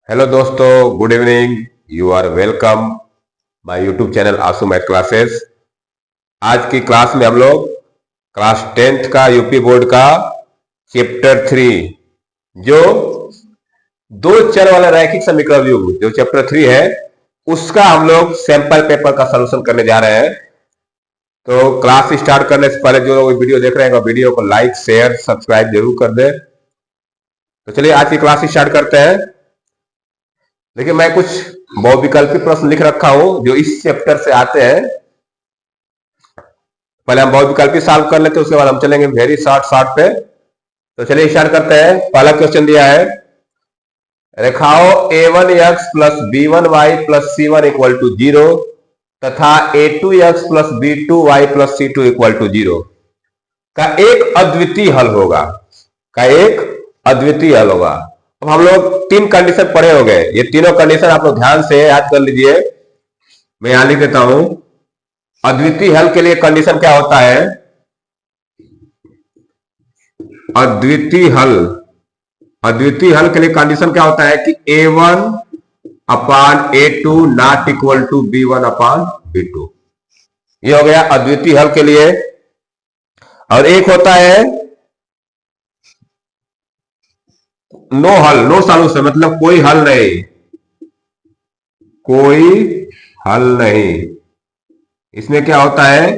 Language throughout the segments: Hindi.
हेलो दोस्तों, good evening. You are welcome my YouTube channel Aasu math classes. आज की क्लास में हम लोग क्लास 10th का यूपी बोर्ड का चैप्टर 3 जो दो चर वाला रैखिक समीकरण युग्म जो चैप्टर 3 है उसका हम लोग सैंपल पेपर का सॉल्यूशन करने जा रहे हैं। तो क्लास स्टार्ट करने से पहले जो लोग वीडियो देख रहे हैं वीडियो को लाइक शेयर सब्सक्राइब जरूर कर दे। तो चलिए आज की क्लास स्टार्ट करते हैं। देखिए, मैं कुछ बहुविकल्पी प्रश्न लिख रखा हूं जो इस चैप्टर से आते हैं। पहले हम बहुविकल्पी सॉल्व कर लेते हैं, उसके बाद हम चलेंगे वेरी शॉर्ट पे। तो चलिए स्टार्ट करते हैं। पहला क्वेश्चन दिया है, रेखाओं a1x plus b1y plus c1 equal to 0 तथा a2x plus b2y plus c2 equal to 0 का एक अद्वितीय हल होगा। अब हम लोग तीन कंडीशन पढ़े हो गए। ये तीनों कंडीशन आप लोग ध्यान से याद कर लीजिए। मैं यहां लिख देता हूं। अद्वितीय हल के लिए कंडीशन क्या होता है? अद्वितीय हल के लिए कंडीशन क्या होता है कि a1 upon a2 not equal to b1 upon b2। ये हो गया अद्वितीय हल के लिए। और एक होता है नो सॉल्यूशन, मतलब कोई हल नहीं। इसमें क्या होता है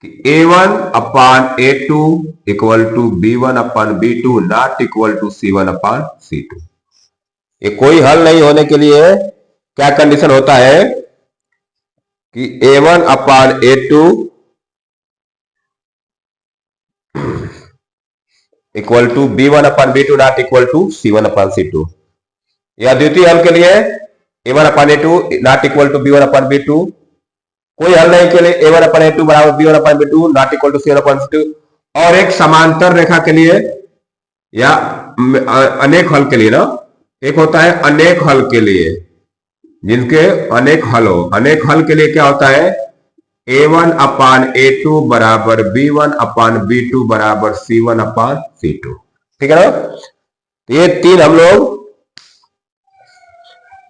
कि a1 upon a2 equal to b1 upon b2 not equal to c1 upon c2। ये कोई हल नहीं होने के लिए क्या कंडीशन होता है कि a1 upon a2 equal to b1 upon b2 not equal to c1 upon c2। यह द्वितीय हल के लिए a1 upon a2 not equal to b1 upon b2। कोई हल नहीं के लिए a1 अपान a2 बराबर b1 upon b2 not equal to c1 upon c2। और एक समांतर रेखा के लिए या अनेक हल के लिए ना, एक होता है अनेक हल के लिए जिनके अनेक हल हो। अनेक हल के लिए क्या होता है? a1 अपान a2 बराबर b1 अपान b2 बराबर c1 अपान c2। ठीक है ना? ये तीन हम लोग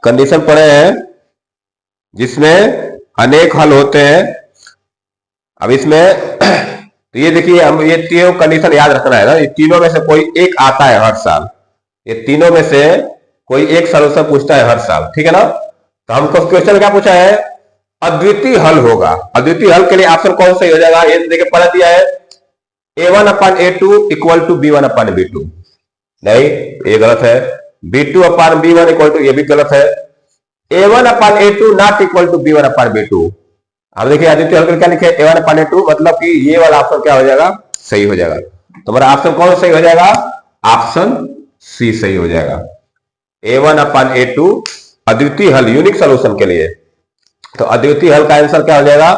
कंडीशन पढ़े हैं जिसमें अनेक हल होते हैं। अब इसमें तो ये देखिए, हम ये तीनों कंडीशन याद रखना है ना। ये तीनों में से कोई एक आता है हर साल। ये तीनों में से कोई एक सॉल्यूशन पूछता है हर साल। ठीक है ना? तो हमको क्वेश्चन क्या पूछा है? अद्वितीय हल होगा। अद्वितीय हल के लिए ऑप्शन कौन सही हो जाएगा? ये देखिए, पढ़ा दिया है a1 upon a2 equal to b1 upon b2। नहीं, ये गलत है। b2 upon b1 equal to, ये भी गलत है। a1 upon a2 not equal to b1 upon b2। अब देखिए अद्वितीय हल के लिए क्या लिखे? a1 अपान a2, मतलब कि ये वाला ऑप्शन क्या हो जाएगा? सही हो जाएगा। तो हमारा ऑप्शन कौन सही हो जाएगा? ऑप्शन सी सही हो जाएगा। a1 अपान a2 अद्वितीय हल यूनिक सोल्यूशन के लिए। तो अद्वितीय हल का आंसर क्या हो जाएगा?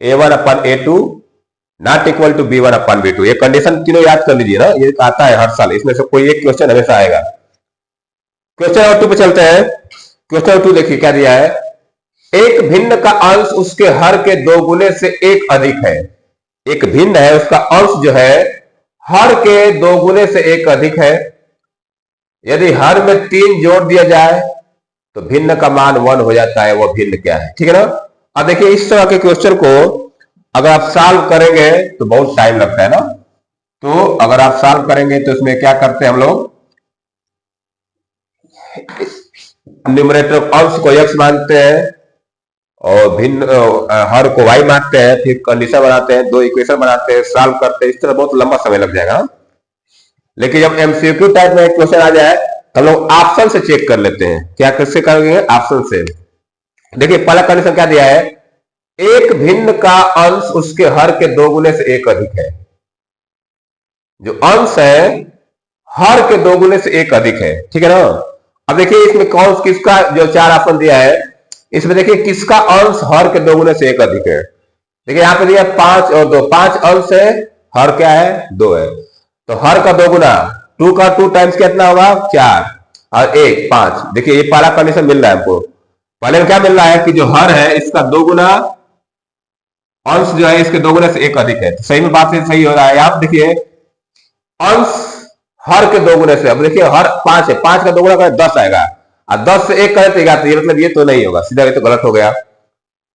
a1 upon a2 not equal to b1 upon b2। ये कंडीशन तीनों याद कर लीजिए ना, ये आता है हर साल। इसमें से कोई एक क्वेश्चन हमेशा आएगा। क्वेश्चन नंबर 2 पे चलते हैं। क्वेश्चन नंबर 2 देखिए क्या दिया है। एक भिन्न का अंश उसके हर के दो गुने से एक अधिक है। एक भिन्न है, उसका अंश जो है हर के दो गुने से एक अधिक है। यदि हर में 3 जोड़ दिया जाए तो भिन्न का मान 1 हो जाता है। वो भिन्न क्या है? ठीक है ना? अब देखिए, इस तरह के क्वेश्चन को अगर आप सॉल्व करेंगे तो बहुत टाइम लगता है ना। तो अगर आप सॉल्व करेंगे तो इसमें क्या करते हैं हम लोग? न्यूमरेटर अंश को x मानते हैं और भिन्न हर को y मानते हैं, फिर कंडीशन बनाते हैं, दो इक्वेशन बनाते हैं, सॉल्व करते हैं। इस तरह बहुत लंबा समय लग जाएगा। लेकिन जब एमसीक्यू टाइप में एक क्वेश्चन आ जाए तो हम लोग ऑप्शन से चेक कर लेते हैं। क्या कैसे करेंगे? ऑप्शन से। देखिए पहला कंडीशन क्या दिया है? एक भिन्न का अंश उसके हर के दो गुने से एक अधिक है। जो अंश है हर के दो गुने से एक अधिक है। ठीक है ना? अब देखिए इसमें कौन किसका, जो 4 ऑप्शन दिया है इसमें देखिए किसका अंश हर के दो गुने से एक अधिक है। देखिए यहां पे दिया 5 और 2, 5 अंश है, हर क्या है? 2 है। तो हर का दो गुना 2 का 2 टाइम्स कितना होगा? 4 और 1 5। देखिए ये पहला कंडीशन मिल रहा है हमको। पहले में क्या मिल रहा है कि जो हर है इसका दो गुना अंश जो है इसके दो गुने से एक अधिक है। तो सही में बात से सही हो रहा है। आप देखिए अंश हर के दो गुने से, अब देखिए हर 5 है, 5 का दो गुना 10 आएगा और 10 से 1 करे तो 11, तो ये मतलब ये तो नहीं होगा, सीधा ये तो गलत हो गया।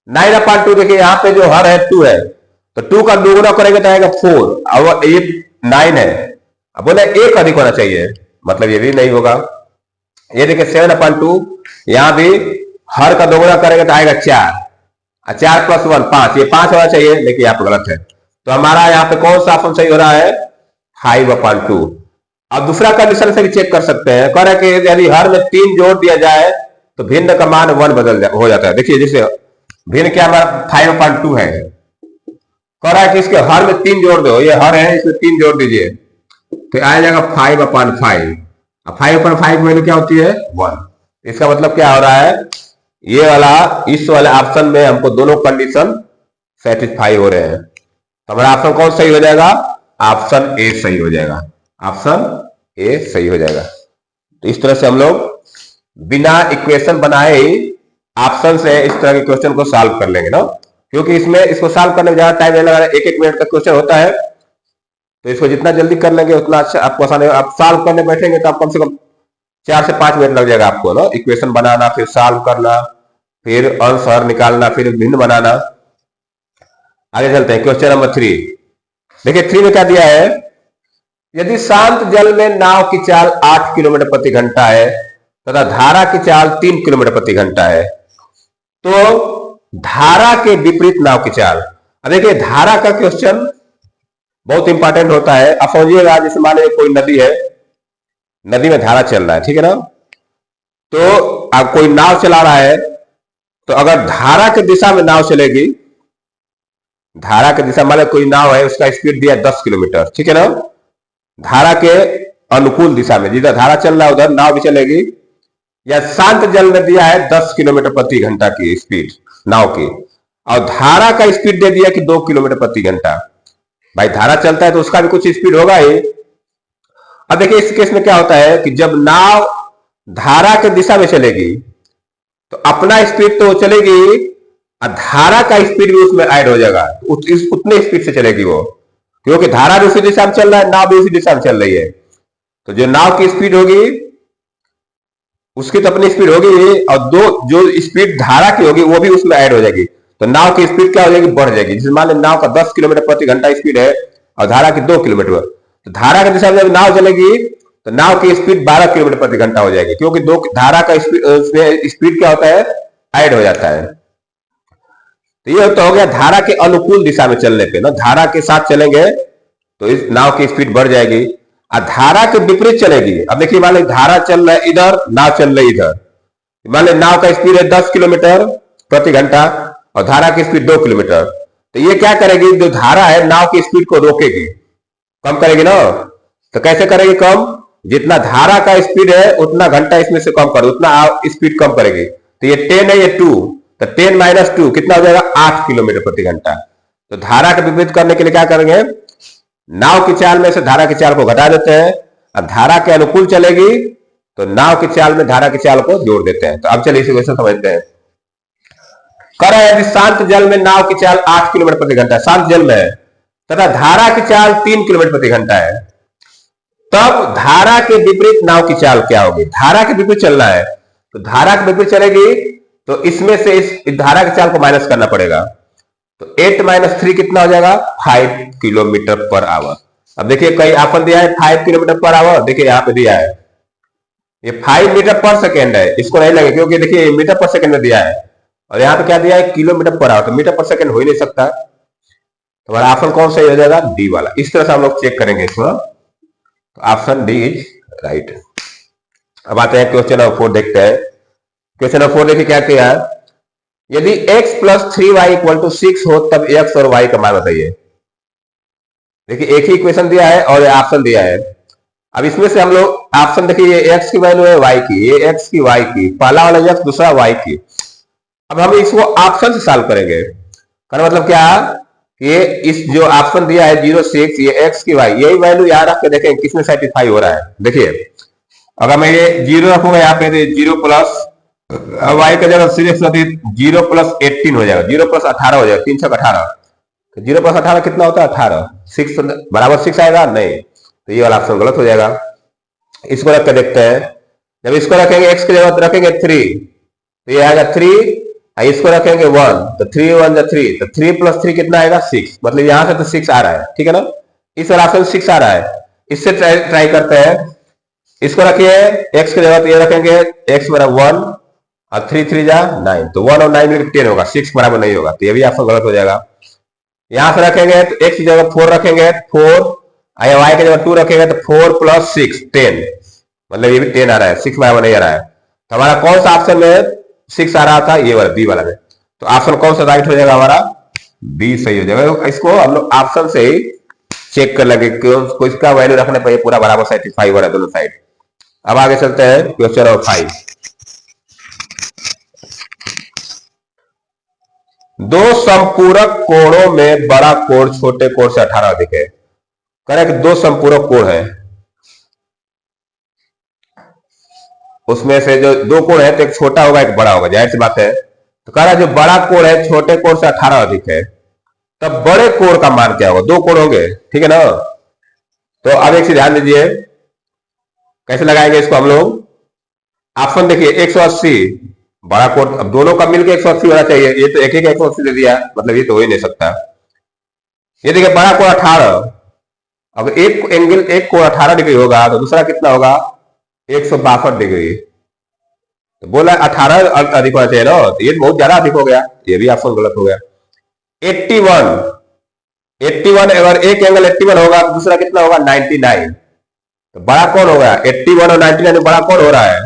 9/2 देखिए यहाँ पे जो हर है 2 है, तो 2 का दोगुना करेंगे तो आएगा 4, और ये 9 है, अब बोले 1 अधिक होना चाहिए, मतलब ये भी नहीं होगा। ये देखिए 7/2, यहां भी हर का दोगुना करेंगे तो आएगा 4, 4 + 1 5, ये 5 होना चाहिए, लेकिन यहाँ पे गलत है। तो हमारा यहाँ पे कौन सा ऑप्शन सही हो रहा है? 5/2। अब दूसरा कंडीशन से भी चेक कर सकते हैं, कह रहे कि यदि हर में 3 जोड़ दिया जाए तो भिन्न का मान 1 हो जाता है। देखिए जैसे भिन्न क्या हमारा 5/2 है, कह रहा है कि इसके हर में 3 जोड़ दो, ये हर है इसमें 3 जोड़ दीजिए तो आ जाएगा 5/5। अब 5/5 की वैल्यू क्या होती है? 1। इसका मतलब क्या हो रहा है? ये वाला इस वाले ऑप्शन में हमको दोनों कंडीशन सेटिस्फाई हो रहे हैं, तो हमारा ऑप्शन कौन सही हो जाएगा? ऑप्शन ए सही हो जाएगा, ऑप्शन ए सही हो जाएगा। तो इस तरह से हम लोग बिना इक्वेशन बनाए ही ऑप्शन से इस तरह के क्वेश्चन को सॉल्व कर लेंगे ना, क्योंकि इसमें इसको सॉल्व करने में ज्यादा टाइम नहीं लगा रहा है, 1-1 मिनट का क्वेश्चन होता है, तो इसको जितना जल्दी कर लेंगे उतना अच्छा आपको आसान है। आप सॉल्व करने बैठेंगे तो आप कम से कम 4 से 5 मिनट लग जाएगा आपको ना, इक्वेशन बनाना, फिर सॉल्व करना, फिर आंसर निकालना, फिर भिन्न बनाना। आगे चलते हैं क्वेश्चन नंबर 3। देखिए 3 में क्या दिया है? यदि शांत जल में नाव की चाल 8 किलोमीटर प्रति घंटा है तथा धारा की चाल 3 किलोमीटर प्रति घंटा है, तो धारा के विपरीत नाव की चाल। अब देखिए धारा का क्वेश्चन बहुत इंपॉर्टेंट होता है। आप समझिएगा, जैसे मान लीजिए कोई नदी है, नदी में धारा चल रहा है, ठीक है ना, तो अब कोई नाव चला रहा है, तो अगर धारा की दिशा में नाव चलेगी, धारा की दिशा मान कोई नाव है उसका स्पीड दिया 10 किलोमीटर, ठीक है ना, धारा के अनुकूल दिशा में जिधर धारा चल रहा है उधर नाव भी चलेगी, या शांत जल में दिया है 10 किलोमीटर प्रति घंटा की स्पीड नाव की, और धारा का स्पीड दे दिया कि 2 किलोमीटर प्रति घंटा। भाई धारा चलता है तो उसका भी कुछ स्पीड होगा ही। अब देखिए इस केस में क्या होता है कि जब नाव धारा के दिशा में चलेगी तो अपना स्पीड तो चलेगी और धारा का स्पीड भी उसमें ऐड हो जाएगा, उतने स्पीड से चलेगी वो, क्योंकि धारा भी उसी दिशा में चल रहा है, नाव भी उसी दिशा में चल रही है। तो जो नाव की स्पीड होगी उसकी तो अपनी स्पीड होगी, और दो जो स्पीड धारा की होगी वो भी उसमें ऐड हो जाएगी, तो नाव की स्पीड क्या हो जाएगी? बढ़ जाएगी। जैसे मान लो नाव का 10 किलोमीटर प्रति घंटा स्पीड है और धारा की 2 किलोमीटर, तो धारा की दिशा में जब नाव चलेगी तो नाव की स्पीड 12 किलोमीटर प्रति घंटा हो जाएगी, क्योंकि दो धारा का स्पीड क्या होता है? ऐड हो जाता है। तो ये तो हो गया धारा के अनुकूल दिशा में चलने पे ना, धारा के साथ चलेंगे तो इस नाव की स्पीड बढ़ जाएगी, और धारा के विपरीत चलेगी। अब देखिए मान लो धारा चल रहा है इधर, नाव चल रही इधर, मान लो नाव का स्पीड है 10 किलोमीटर प्रति घंटा और धारा की स्पीड 2 किलोमीटर, तो ये क्या करेगी? जो धारा है नाव की स्पीड को रोकेगी, कम करेगी ना। तो कैसे करेगी कम? जितना धारा का स्पीड है उतना घंटा इसमें से कम कर, उतना स्पीड कम करेगी। तो ये 10 है, ये 2, तो 10 - 2 कितना हो जाएगा? 8 किलोमीटर प्रति घंटा। तो धारा का विपरीत करने के लिए क्या करेंगे? नाव की चाल में से धारा की चाल को घटा देते हैं, और धारा के अनुकूल चलेगी तो नाव की चाल में धारा की चाल को जोड़ देते हैं। तो अब चलिए इसी क्वेश्चन समझते हैं। कर रहे यदि शांत जल में नाव की चाल 8 किलोमीटर प्रति घंटा, शांत जल में है, तथा धारा की चाल 3 किलोमीटर प्रति घंटा है, तब धारा के विपरीत नाव की चाल क्या होगी? धारा के विपरीत चलना है, तो धारा के विपरीत चलेगी तो इसमें से इस धारा की चाल को माइनस करना पड़ेगा, तो 8 - 3 कितना हो जाएगा? 5 किलोमीटर पर आवर। अब देखिए कई ऑप्शन दिया है 5 किलोमीटर पर आवर, देखिए यहाँ पे दिया है ये 5 मीटर पर सेकेंड है, इसको नहीं लगे क्योंकि देखिए मीटर पर सेकेंड में दिया है, और यहाँ पे क्या दिया है? किलोमीटर पर आवर, तो मीटर पर सेकेंड हो ही नहीं सकता। तो हमारा ऑप्शन कौन सही हो जाएगा? डी वाला। इस तरह से हम लोग चेक करेंगे इसको, तो ऑप्शन डी इज राइट। अब आते हैं क्वेश्चन नंबर 4 देखते हैं। क्वेश्चन नंबर 4 देखिए क्या किया है? यदि x + 3y = 6 हो तब x और y का मान बताइए। देखिए एक ही इक्वेशन दिया है और ये ऑप्शन दिया है। अब इसमें से हम लोग ऑप्शन देखिए, ये x की वैल्यू है y की, ये x की y की, पहला वाला x दूसरा y की। अब हम इसको ऑप्शन से सॉल्व करेंगे, कहने मतलब क्या? ये इस जो ऑप्शन दिया है 0 6, ये x की y, यही वैल्यू याद रख के देखें किसमें सेटिस्फाई हो रहा है। देखिए अगर मैं ये 0 रखूंगा यहाँ पे, 0 प्लस y का जगह सीधे 0 + 18 हो जाएगा, 0 + 18 हो जाएगा, 3 × 18, तो 0 + 18 कितना होता है? 18। 6 बराबर 6 आएगा नहीं, तो ये वाला ऑप्शन गलत हो जाएगा। इसको रख के देखते हैं। जब इसको रखेंगे एक्स की जगह तो रखेंगे 3, तो ये आएगा 3, इसको रखेंगे 1, तो 3 1 जा 3, तो 3 + 3 कितना आएगा 6, मतलब यहां से तो 6 आ रहा है, ठीक है ना। इस वाला ऑप्शन 6 आ रहा है। इससे ट्राई करते हैं। इसको रखिए एक्स की जगह, तो ये रखेंगे एक्स बराबर 1 और 3 3 जा 9, तो 1 और 9 मिलकर 10 होगा, 6 बराबर नहीं होगा, तो ये भी ऑप्शन गलत हो जाएगा। यहां से रखेंगे तो एक्स की जगह 4 रखेंगे 4, वाई की जगह 2 रखेंगे तो 4 + 6 10, मतलब ये भी 10 आ रहा है, 6 बराबर नहीं आ रहा है। तो हमारा कौन सा ऑप्शन में 6 आ रहा था, ये वाला बी वाला में, तो ऑप्शन कौन सा राइट हो जाएगा हमारा, बी सही हो जाएगा। इसको हम लोग ऑप्शन से ही चेक कर लेंगे क्यों इसका वैल्यू रखने पर पूरा बराबर सेटिस्फाई हो रहा है दोनों साइड। अब आगे चलते हैं क्वेश्चन नंबर 5। दो संपूरक कोणों में बड़ा कोण छोटे कोण से 18 अधिक है। करेक्ट, दो संपूरक कोण है, उसमें से जो दो कोण है तो एक छोटा होगा एक बड़ा होगा, जाहिर सी बात है। तो कह रहा है जो बड़ा कोण है छोटे कोण से 18 अधिक है, तब बड़े कोण का मान क्या होगा, दो कोण होंगे, ठीक है ना। तो अब एक चीज ध्यान दीजिए, कैसे लगाएंगे इसको हम लोग। ऑप्शन देखिए 180 बड़ा कोण, अब दोनों का मिलकर 180 होना चाहिए, ये तो एक ही का 180 दे दिया, मतलब ये तो हो ही नहीं सकता। ये देखिए बड़ा कोण 18, अब एक एंगल एक कोण 18 डिग्री होगा तो दूसरा कितना होगा 162 डिग्री, तो बोला 18 अधिक होना चाहिए ना, तो ये बहुत ज्यादा अधिक हो गया, ये भी ऑप्शन गलत हो गया। 81 अगर एक एंगल 81 होगा तो दूसरा कितना होगा 99, तो बड़ा कौन होगा 81 और 99 में बड़ा कौन हो रहा है,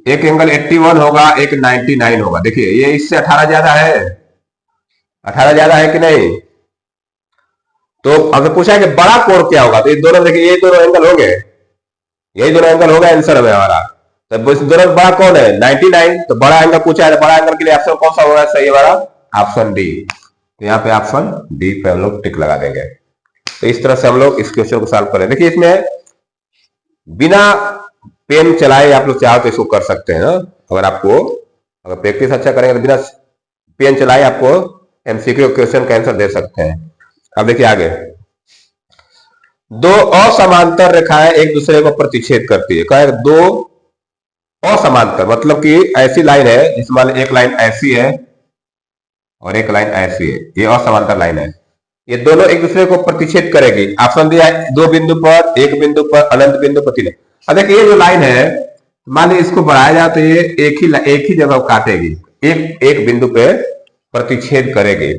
एक एंगल 81 होगा एक 99 होगा। देखिए ये इससे 18 ज्यादा है, 18 ज्यादा है कि नहीं। तो अगर पूछा है कि बड़ा कोण क्या होगा, तो ये दोनों देखिए ये दोनों एंगल हो गए, यही दोनों एंगल होगा आंसर में हमारा। तो दोनों बड़ा कौन है 99, तो बड़ा एंगल पूछा है, बड़ा एंगल के लिए ऑप्शन कौन सा होगा सही हमारा, ऑप्शन डी। तो यहाँ पे ऑप्शन डी पे हम लोग टिक लगा देंगे। तो इस तरह से हम लोग इस क्वेश्चन को सॉल्व करें। देखिए इसमें बिना पेन चलाए आप लोग चाहो तो इसको कर सकते हैं, अगर आपको अगर प्रैक्टिस अच्छा करेंगे तो बिना पेन चलाए आपको एमसीक्यू क्वेश्चन का आंसर दे सकते हैं। अब देखिए आगे, दो असमांतर रेखाएं एक दूसरे को प्रतिच्छेद करती है। कहा दो असमांतर मतलब कि ऐसी लाइन है जिसमें एक लाइन ऐसी है और एक लाइन ऐसी है, ये असमांतर लाइन है, ये दोनों एक दूसरे को प्रतिच्छेद करेगी। ऑप्शन दिया है दो बिंदु पर, एक बिंदु पर, अनंत बिंदु पर, तीन। अब देखिए ये जो लाइन है मान ली इसको बढ़ाया जाए तो ये एक ही जगह काटेगी, एक बिंदु पे प्रतिच्छेद करेगी।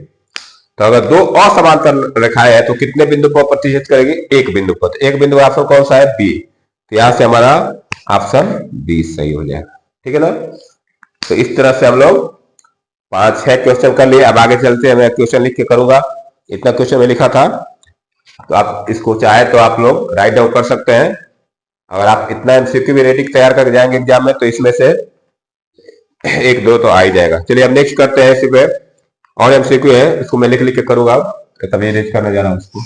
तो अगर दो असमांतर रेखाएं है तो कितने बिंदु पर प्रतिच्छेद करेगी, एक बिंदु पर। तो एक बिंदु का ऑप्शन कौन सा है, बी। तो यहां से हमारा ऑप्शन बी सही हो जाएगा, ठीक है ना। तो इस तरह से हम लोग 5-6 क्वेश्चन कर लिए। अब आगे चलते हैं, मैं क्वेश्चन लिख के करूंगा, इतना क्वेश्चन में लिखा था, तो आप इसको चाहे तो आप लोग राइट डाउन कर सकते हैं। अगर आप इतना एमसीक्यू भी रेडी तैयार करके जाएंगे एग्जाम में तो इसमें से एक दो तो आ ही जाएगा। चलिए अब नेक्स्ट करते हैं, इसी पे और एमसीक्यू है, इसको मैं लिख लिख के करूंगा, तभी रेज करने जा रहा हूं उसको।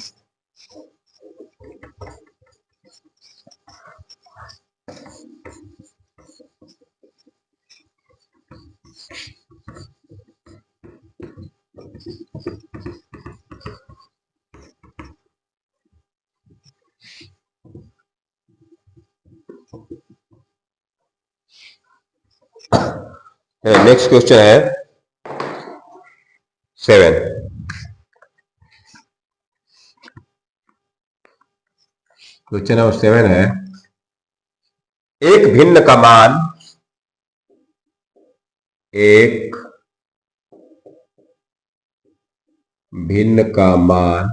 नेक्स्ट क्वेश्चन है 7। क्वेश्चन नंबर 7 है, एक भिन्न का मान एक भिन्न का मान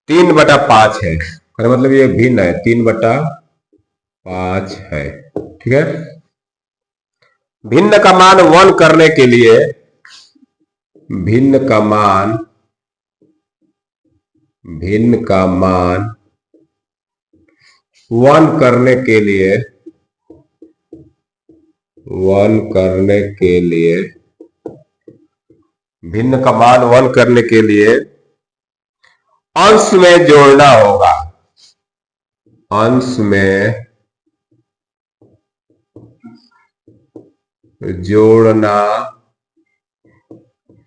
3/5 है, मतलब ये भिन्न है 3/5 है, ठीक है। भिन्न का मान 1 करने के लिए भिन्न का मान 1 करने के लिए भिन्न का मान 1 करने के लिए अंश में जोड़ना होगा, अंश में जोड़ना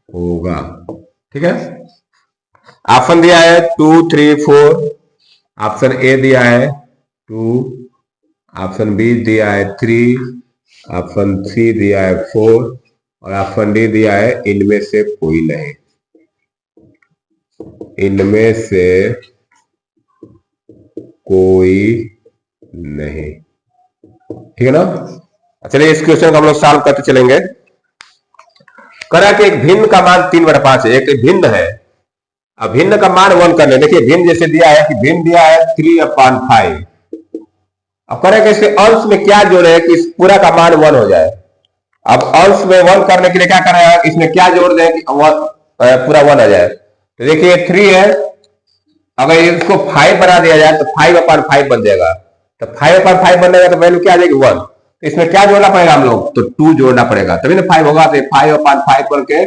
होगा, ठीक है। ऑप्शन दिया है 2 3 4, ऑप्शन ए दिया है 2, ऑप्शन बी दिया है 3, ऑप्शन सी दिया है 4 और ऑप्शन डी दिया है इनमें से कोई नहीं। इनमें से कोई नहीं, ठीक है ना। चलिए इस क्वेश्चन को हम लोग सॉल्व करते चलेंगे। करा कि एक भिन्न का मान 3/5 है, एक भिन्न है, अब भिन्न का मान 1 करने। देखिए भिन्न जैसे दिया है कि भिन्न दिया है 3/5। अब करें कि इसके अंश में क्या जोड़े कि इस पूरा का मान 1 हो जाए। अब अंश में 1 करने के लिए क्या करें, इसमें क्या जोड़ दें कि पूरा 1 आ जाए। तो देखिए 3 है, अगर इसको 5 बना दिया जाए तो 5/5 बन जाएगा। तो 5/5 बनेगा तो वैल्यू क्या आ जाएगी 1। तो इसमें क्या जोड़ना पड़ेगा हम लोग, तो 2 जोड़ना पड़ेगा, तभी ना 5 होगा। तो 5/5 बन के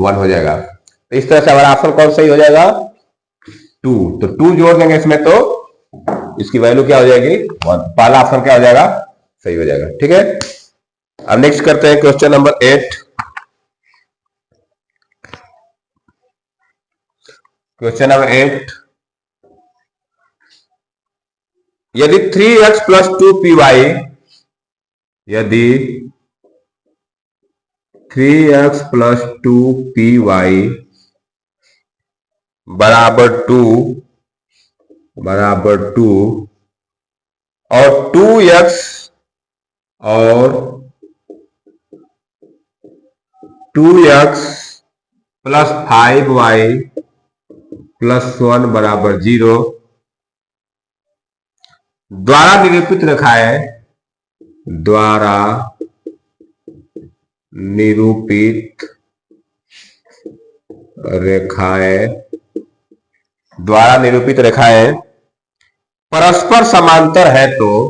1 हो जाएगा। तो इस तरह से हमारा ऑप्शन कौन सही हो जाएगा, 2। तो 2 जोड़ देंगे इसमें तो इसकी वैल्यू क्या हो जाएगी 1। पहला ऑप्शन क्या हो जाएगा, सही हो जाएगा। ठीक है, अब नेक्स्ट करते हैं क्वेश्चन नंबर 8। क्वेश्चन नंबर 8, यदि 3x + 2py, यदि 3x + 2py बराबर 2 और 2x + 5y + 1 बराबर 0 द्वारा निरूपित रेखाएं, द्वारा निरूपित रेखाएं परस्पर समांतर है तो,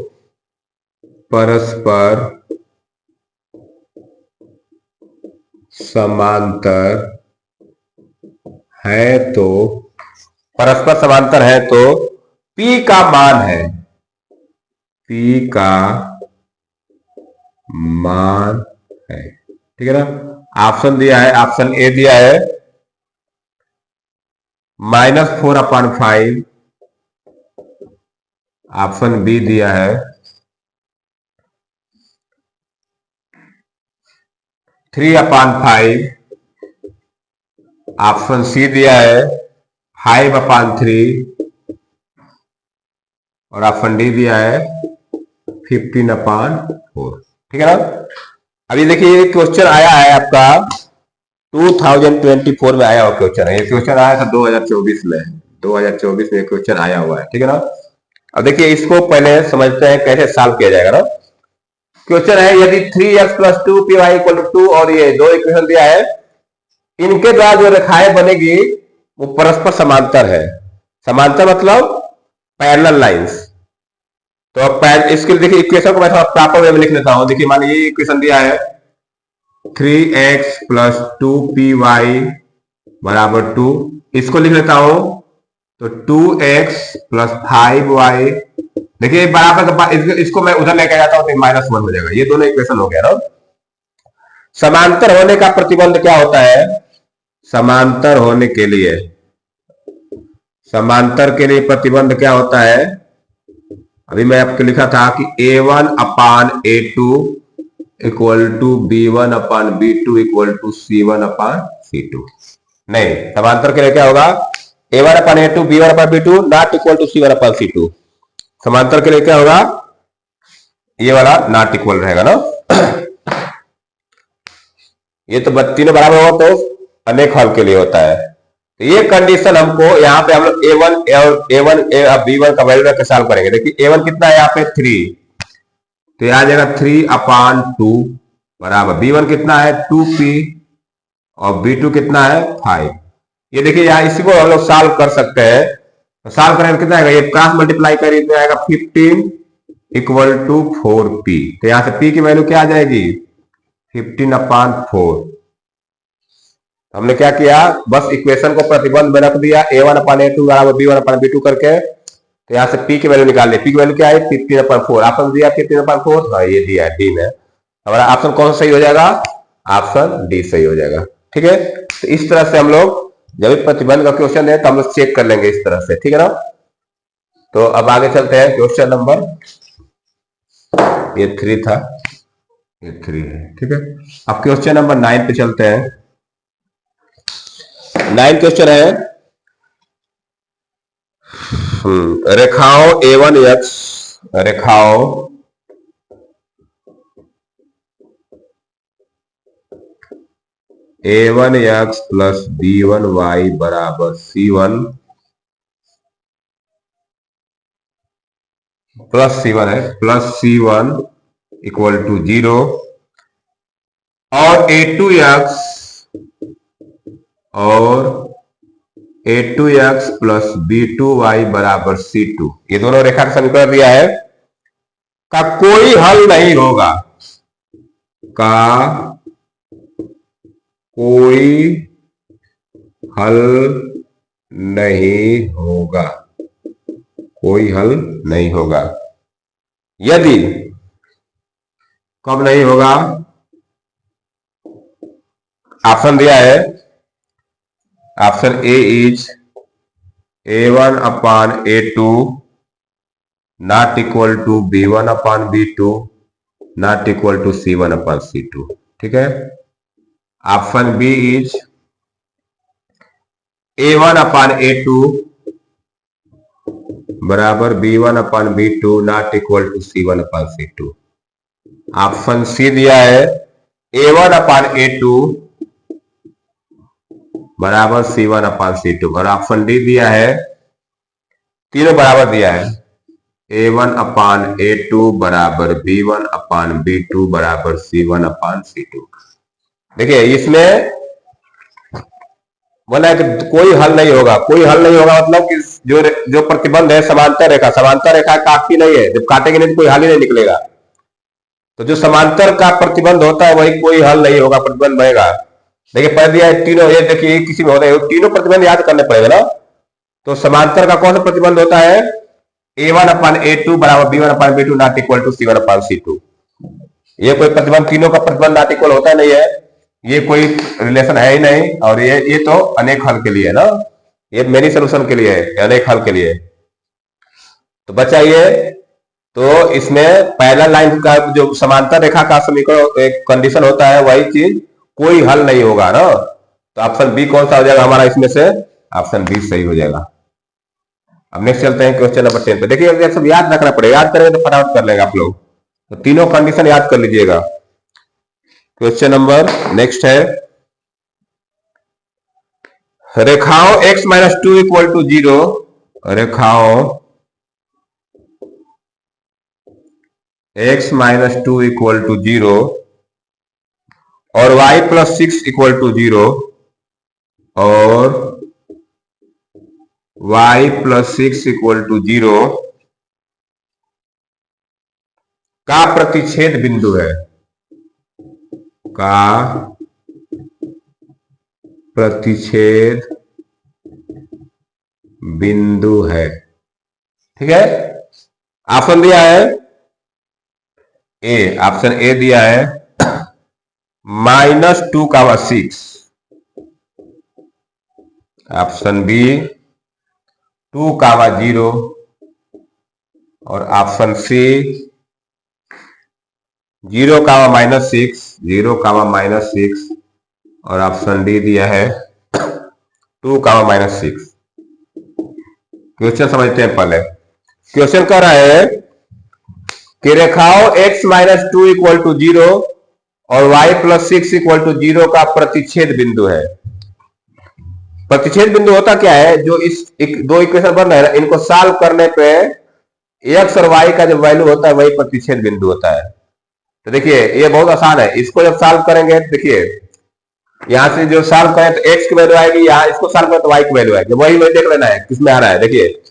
परस्पर समांतर है तो P का मान है, ठीक है ना। ऑप्शन दिया है, ऑप्शन ए दिया है -4/5, ऑप्शन बी दिया है 3/5, ऑप्शन सी दिया है 5/3 और ऑप्शन डी दिया है 15/4। ठीक है ना। अभी देखिए क्वेश्चन आया है आपका 2024 में आया हुआ क्वेश्चन है। ये क्वेश्चन आया था 2024 में क्वेश्चन आया हुआ है। ठीक है ना। अब देखिए इसको पहले समझते हैं कैसे सॉल्व किया जाएगा ना। क्वेश्चन है यदि 3x + 2py = 2 और ये दो इक्वेशन दिया है, इनके द्वारा जो रेखाएं बनेगी वो परस्पर समांतर है। समांतर मतलब पैरेलल लाइंस। तो अब इसके लिए देखिए इक्वेशन को मैं थोड़ा प्रॉपर वे में लिख लेता हूं। देखिए मान ये इक्वेशन दिया है 3x + 2py बराबर 2, इसको लिख लेता हूं तो 2x + 5y। देखिए बराबर का इसको मैं उधर लेके जाता हूं तो -1 हो जाएगा। ये दोनों इक्वेशन हो गया ना। समांतर होने का प्रतिबंध क्या होता है, समांतर के लिए प्रतिबंध क्या होता है। अभी मैं आपको लिखा था कि A1/A2 = B1/B2 = C1/C2। नहीं, समांतर के लिए क्या होगा, A1/A2 B1/B2 not equal to C1/C2। समांतर के लिए क्या होगा, ये वाला नॉट इक्वल रहेगा ना। ये तो तीनों बराबर हो तो अनेक हल के लिए होता है। तो ये कंडीशन हमको यहाँ पे हम लोग A1 B1 का वैल्यू रख सॉल्व करेंगे। देखिए A1 कितना है यहाँ पे 3, तो आ जाएगा 3/2 बराबर B1 कितना है 2p और B2 कितना है 5। ये देखिए यहाँ इसी को हम लोग सॉल्व कर सकते हैं। तो सॉल्व करेंगे कितना आएगा, ये क्रॉस मल्टीप्लाई करेंगे तो आएगा 15 = 4p। तो यहां से p की वैल्यू क्या आ जाएगी 15/4। हमने क्या किया, बस इक्वेशन को प्रतिबंध में रख दिया A1/A2 बराबर B1/B2 करके। तो यहां से p की वैल्यू निकाल ले। p की वैल्यू क्या है 15/4। ऑप्शन दिया 15/4, हाँ ये दिया है डी में। हमारा ऑप्शन कौन सही हो जाएगा, ऑप्शन डी सही हो जाएगा। ठीक है, तो इस तरह से हम लोग जब भी प्रतिबंध का क्वेश्चन है तो हम लोग चेक कर लेंगे इस तरह से। ठीक है ना। तो अब आगे चलते हैं क्वेश्चन नंबर, ये 3 था, ये 3 है, ठीक है। अब क्वेश्चन नंबर 9 पे चलते हैं। 9 क्वेश्चन है, रेखाओं A1X, रेखाओं A1X प्लस B1Y बराबर C1 प्लस C1 है, प्लस C1 इक्वल टू 0, और A2X प्लस B2Y बराबर C2, ये दोनों रेखा का समीकरण दिया है, का कोई हल नहीं होगा, का कोई हल नहीं होगा, कोई हल नहीं होगा। यदि, कब नहीं होगा, ऑप्शन दिया है, option A is A1 upon A2 not equal to B1 upon B2 not equal to C1 upon C2, ठीक है। Option B is A1 upon A2 बराबर B1 upon B2 not equal to C1 upon C2। Option C दिया है A1 अपान A2 बराबर C1 अपान C2, और ऑप्शन डी दिया है, तीनों बराबर दिया है, A1 अपान A2 बराबर B1 अपान B2 बराबर C1 अपान C2। देखिए इसमें बोला है कि कोई हल नहीं होगा, कोई हल नहीं होगा मतलब कि जो प्रतिबंध है समांतर रेखा काटती नहीं है, जब काटेंगे नहीं तो कोई हल ही नहीं निकलेगा। तो जो समांतर का प्रतिबंध होता है वही कोई हल नहीं होगा, प्रतिबंध बनेगा। देखिए पढ़ दिया है तीनों, ये देखिए किसी में होता है, तीनों प्रतिबंध याद करने पड़ेगा ना। तो समांतर का कौन सा प्रतिबंध होता है, A1 अपान A2 बराबर B1 upon B2 not equal to C1 upon C2। ये कोई प्रतिबंध, तीनों का प्रतिबंध नॉट इक्वल होता नहीं है, ये कोई रिलेशन है ही नहीं, और ये तो अनेक हल के लिए है ना, ये मेनी सोल्यूशन के लिए है, अनेक हल के लिए। तो बचा ये, तो इसमें पहला लाइन का जो समांतर रेखा का समीकरण एक कंडीशन होता है, वही चीज कोई हल नहीं होगा ना। तो ऑप्शन बी कौन सा हो जाएगा हमारा इसमें से, ऑप्शन बी सही हो जाएगा। अब नेक्स्ट चलते हैं क्वेश्चन नंबर 10 पे। देखिए सब याद रखना पड़ेगा, याद करेंगे तो फटाफट कर लेंगे आप लोग, तो तीनों कंडीशन याद कर लीजिएगा। क्वेश्चन नंबर नेक्स्ट है, रेखाओं x माइनस 2 इक्वल टू 0, रेखाओं x माइनस 2 इक्वल टू 0 और y प्लस 6 इक्वल टू 0 और y प्लस 6 इक्वल टू 0 का प्रतिच्छेद बिंदु है, का प्रतिच्छेद बिंदु है, ठीक है। ऑप्शन दिया है ए, ऑप्शन ए दिया है -2,6, ऑप्शन बी 2,0 और ऑप्शन सी 0,-6, 0,-6 और ऑप्शन डी दिया है 2,-6। क्वेश्चन समझते हैं पहले। क्वेश्चन कह रहा है कि रेखाओं x माइनस 2 इक्वल टू 0 और y प्लस 6 इक्वल टू 0 का प्रतिच्छेद बिंदु है। प्रतिच्छेद बिंदु होता क्या है, जो इस दो इक्वेशन बन रहे हैं ना, इनको सॉल्व करने पे x और y का जो वैल्यू होता है वही प्रतिच्छेद बिंदु होता है। तो देखिए ये बहुत आसान है, इसको जब सॉल्व करेंगे, देखिए यहां से जो सॉल्व करें तो x की वैल्यू आएगी, यहाँ इसको सॉल्व करें तो y की वैल्यू आएगी, वही देख लेना है किसमें आ रहा है। देखिए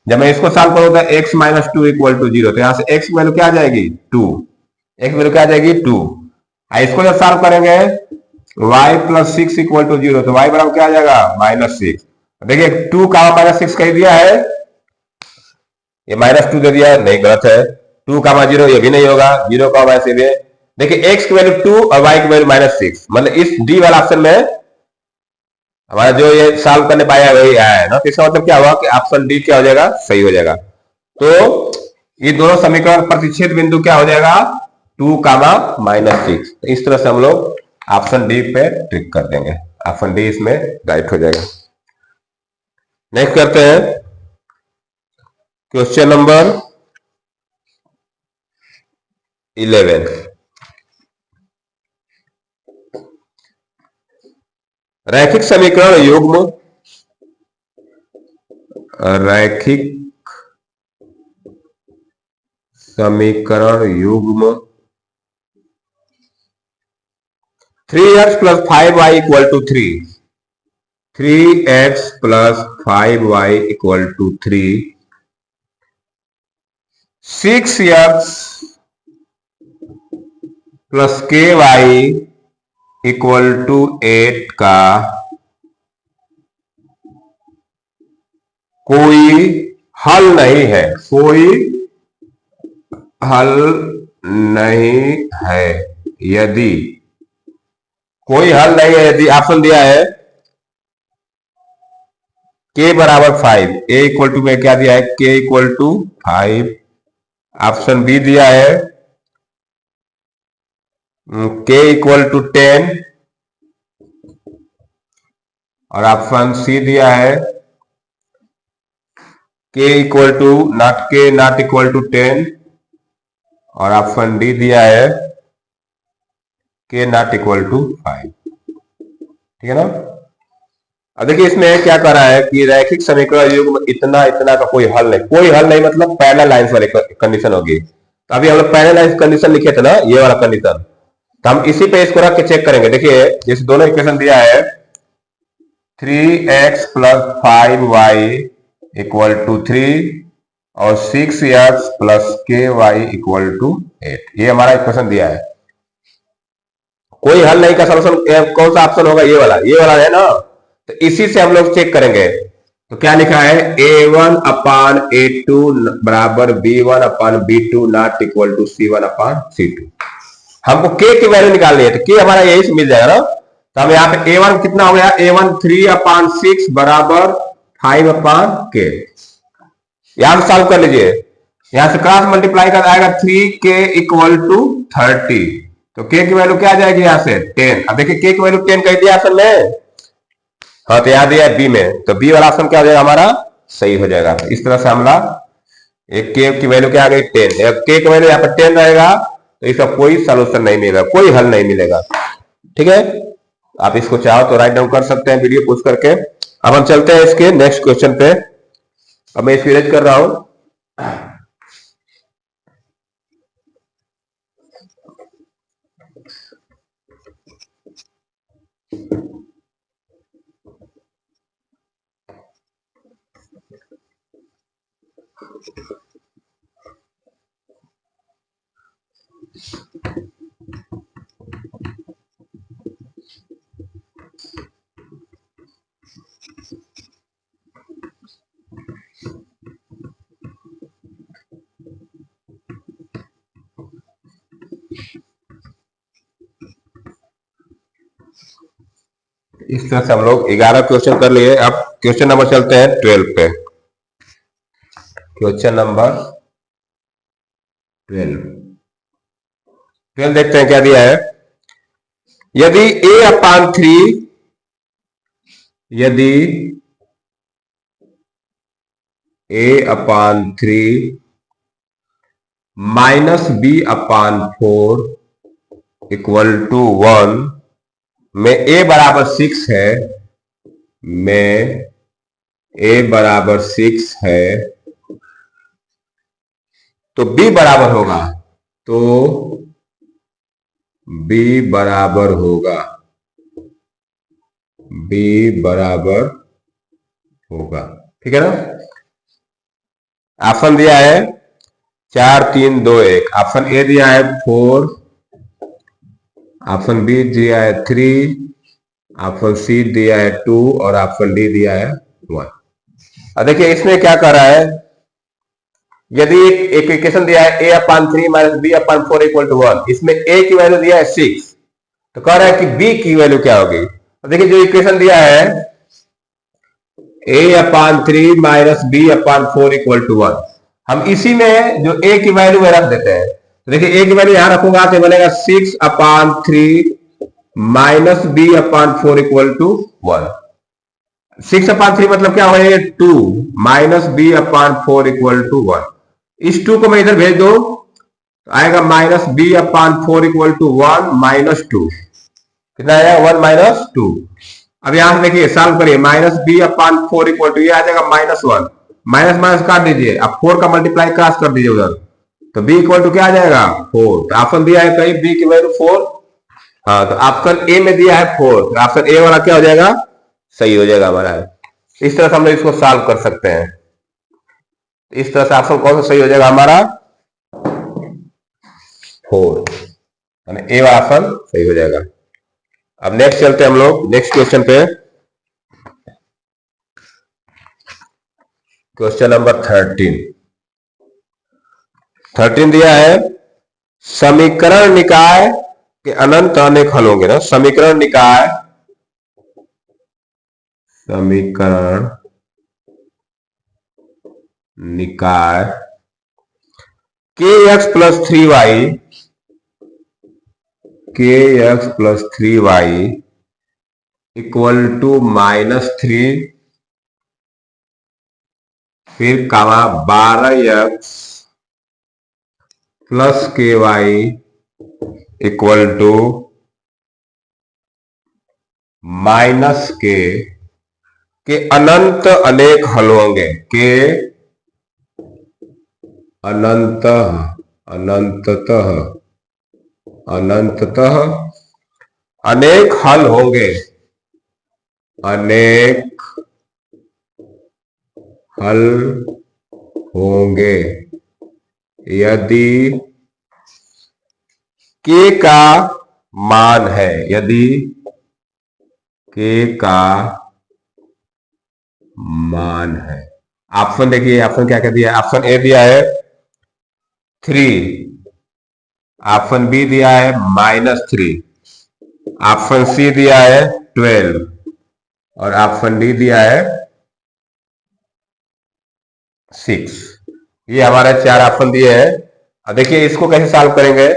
जब मैं इसको सॉल्व करूंगा x माइनस 2 इक्वल टू 0, तो यहाँ से x की वैल्यू क्या आ जाएगी 2, x की वैल्यू क्या आ जाएगी 2। इसको जब सॉल्व करेंगे y प्लस 6 इक्वल टू 0, तो y बराबर क्या आ जाएगा -6। देखिए 2,-6 कह दिया है, ये -2 दे दिया है, नहीं गलत है। 2,0 ये भी नहीं होगा, 0, से भी। देखिए x की वैल्यू 2 और y की वैल्यू -6, मतलब इस डी वाला ऑप्शन में हमारा जो ये सॉल्व करने पाया वही आया है ना। तो इसका मतलब क्या हुआ कि ऑप्शन डी क्या हो जाएगा, सही हो जाएगा। तो ये दोनों समीकरण प्रतिच्छेद बिंदु क्या हो जाएगा 2, -6। इस तरह से हम लोग ऑप्शन डी पे टिक कर देंगे, ऑप्शन डी इसमें राइट हो जाएगा। नेक्स्ट करते हैं क्वेश्चन नंबर 11। रैखिक समीकरण युग्म, रैखिक समीकरण युग्म 3x + 5y = 3, 3x + 5y = 3, 6x + ky = 8 का कोई हल नहीं है, कोई हल नहीं है यदि, कोई हल नहीं है यदि ऑप्शन दिया है k = 5, a = में क्या दिया है k = 5, ऑप्शन बी दिया है k = 10 और ऑप्शन सी दिया है k = 10 और ऑप्शन डी दिया है k = 5। ठीक है ना। अब देखिए इसमें क्या कर रहा है कि रैखिक समीकरण युग्म इतना इतना का कोई हल नहीं, कोई हल नहीं मतलब पैरेलल लाइंस वाली कंडीशन होगी। तो अभी हम लोग पैरेलल लाइंस कंडीशन लिखे थे ना, ये वाला कंडीशन, तो हम इसी पे इसको रख के चेक करेंगे। देखिए जैसे दोनों इक्वेशन दिया है 3x + 5y = 3 और 6x + ky = 8, ये हमारा इक्वेशन दिया है। कोई हल नहीं का सॉल्यूशन कौन सा ऑप्शन होगा, ये वाला है ना। तो इसी से हम लोग चेक करेंगे। तो क्या लिखा है a1/a2 = b1/b2 ≠ c1/c2। हमको k की वैल्यू निकालनी है, तो k हमारा यही से मिल जाएगा ना। तो हम यहाँ पे a1 कितना हो गया, a1 3/6 = 5/k। यहां से सॉल्व कर लीजिए, यहां से क्रॉस मल्टीप्लाई कर आएगा 3k = 30, तो k की वैल्यू क्या आ जाएगी यहाँ से 10। अब देखिए k की वैल्यू 10 कह दिया ऑप्शन में, हाँ तो याद है बी में, तो बी वाला ऑप्शन क्या हो जाएगा हमारा सही हो जाएगा। इस तरह से हमला एक के की वैल्यू क्या आ गई 10, के की वैल्यू यहाँ पर 10 रहेगा तो इसका कोई सोल्यूशन नहीं मिलेगा, कोई हल नहीं मिलेगा। ठीक है, आप इसको चाहो तो राइट डाउन कर सकते हैं वीडियो पूछ करके। अब हम चलते हैं इसके नेक्स्ट क्वेश्चन पे। अब मैं इसको इरेज कर रहा हूं। इस तरह से हम लोग 11 क्वेश्चन कर लिए। अब क्वेश्चन नंबर चलते हैं 12 पे। क्वेश्चन नंबर 12 देखते हैं क्या दिया है। यदि a/3 यदि a/3 -b/4 = 1 में a = 6 है, में a = 6 है, तो b बराबर होगा, तो b बराबर होगा, b बराबर होगा। ठीक है ना। ऑप्शन दिया है 4 3 2 1, ऑप्शन ए दिया है 4, ऑप्शन बी दिया है 3, ऑप्शन सी दिया है 2 और ऑप्शन डी दिया है 1। अब देखिए इसमें क्या कर रहा है, यदि एक इक्वेशन दिया है a/3 - b/4 = 1, इसमें a की वैल्यू दिया है 6, तो कह रहा है कि b की वैल्यू क्या होगी। तो देखिए जो इक्वेशन दिया है a/3 - b/4 = 1, हम इसी में जो a की वैल्यू में रख देते हैं। तो देखिए a की वैल्यू यहां रखूंगा तो बनेगा 6/3 minus b upon 4 equal to 1। 6/3 मतलब क्या होगा, 2 minus b upon 4 equal to 1। इस 2 को मैं इधर भेज दो तो आएगा minus b upon 4 equal to 1 minus 2। कितना आएगा, 1 माइनस 2। अब यहां से देखिए सॉल्व करिए, minus b upon 4 equal to ये आ जाएगा -1, माइनस माइनस काट दीजिए, अब 4 का मल्टीप्लाई क्रॉस कर दीजिए उधर, तो b इक्वल टू क्या आ जाएगा 4। तो ऑप्शन दिया है कहीं b की वैल्यू 4, हाँ तो ऑप्शन ए में दिया है 4, तो ऑप्शन ए वाला क्या हो जाएगा, सही हो जाएगा हमारा। इस तरह से हम लोग इसको सॉल्व कर सकते हैं। इस तरह से ऑप्शन कौन सा सही हो जाएगा हमारा, 4, यानी ए वाला ऑप्शन सही हो जाएगा। अब नेक्स्ट चलते हैं हम लोग नेक्स्ट क्वेश्चन पे। क्वेश्चन नंबर 13 दिया है, समीकरण निकाय के अनंत अनेक हल होंगे ना। समीकरण निकाय kx plus 3y equal to -3 फिर comma 12x plus ky equal to -k के अनंत अनेक हल होंगे। के अनंततः अनेक हल होंगे, यदि k का मान है, ऑप्शन देखिए, ऑप्शन क्या क्या दिया है। ऑप्शन ए दिया है 3, ऑप्शन बी दिया है -3, ऑप्शन सी दिया है 12 और ऑप्शन डी दिया है 6। ये हमारे 4 ऑप्शन दिए हैं। अब देखिए इसको कैसे सॉल्व करेंगे।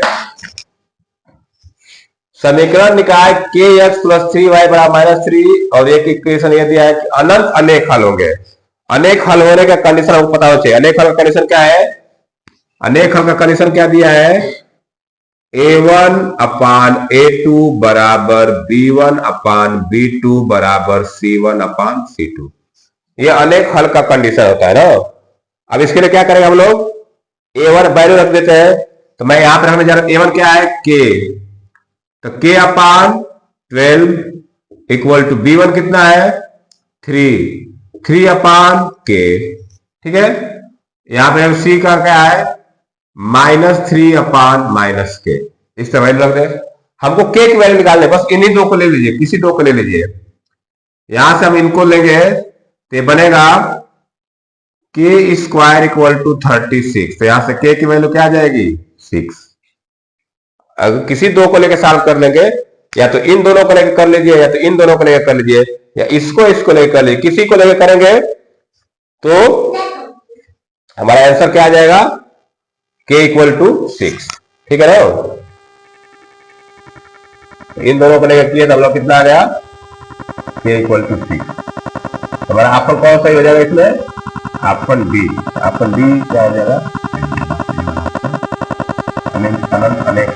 समीकरण निकाय kx प्लस 3y बराबर -3 और एक इक्वेशन ये दिया है कि अनंत अनेक हल होंगे। अनेक हल होने का कंडीशन हमको पता होना चाहिए। अनेक हल का कंडीशन क्या है, अनेक हल का कंडीशन क्या दिया है, a1 अपान a2 बराबर b1 अपान b2 बराबर c1 अपान c2। ये अनेक हल का कंडीशन होता है ना। अब इसके लिए क्या करेंगे हम लोग, a1 वैल्यू रख देते हैं, तो मैं यहां पर रखने जा रहा हूं a1 क्या है k, तो k upon 12 equal to b1 कितना है 3 अपान k, ठीक है। यहां पे c का क्या है -3 अपान -k, इस तरह वैल्यू रख दे। हमको k की वैल्यू निकालने, बस इन्हीं दो को ले लीजिए, किसी दो को ले लीजिए। यहां से हम इनको लेंगे तो बनेगा k स्क्वायर इक्वल टू 36, तो यहां से k की वैल्यू क्या आ जाएगी 6। अगर किसी दो को लेकर सॉल्व कर लेंगे, या तो इन दोनों को लेकर कर लीजिए, या तो इन दोनों को लेकर कर लीजिए, या इसको लेकर कर लीजिए, किसी को लेकर करेंगे तो हमारा आंसर क्या आ जाएगा k इक्वल टू 6, ठीक है ना। इन दोनों को लेकर किए तो हम लोग कितना आ गया k इक्वल टू 6। हमारा ऑप्शन कौन सही हो जाएगा इसमें, ऑप्शन बी क्या हो जाएगा, अनंत अनेक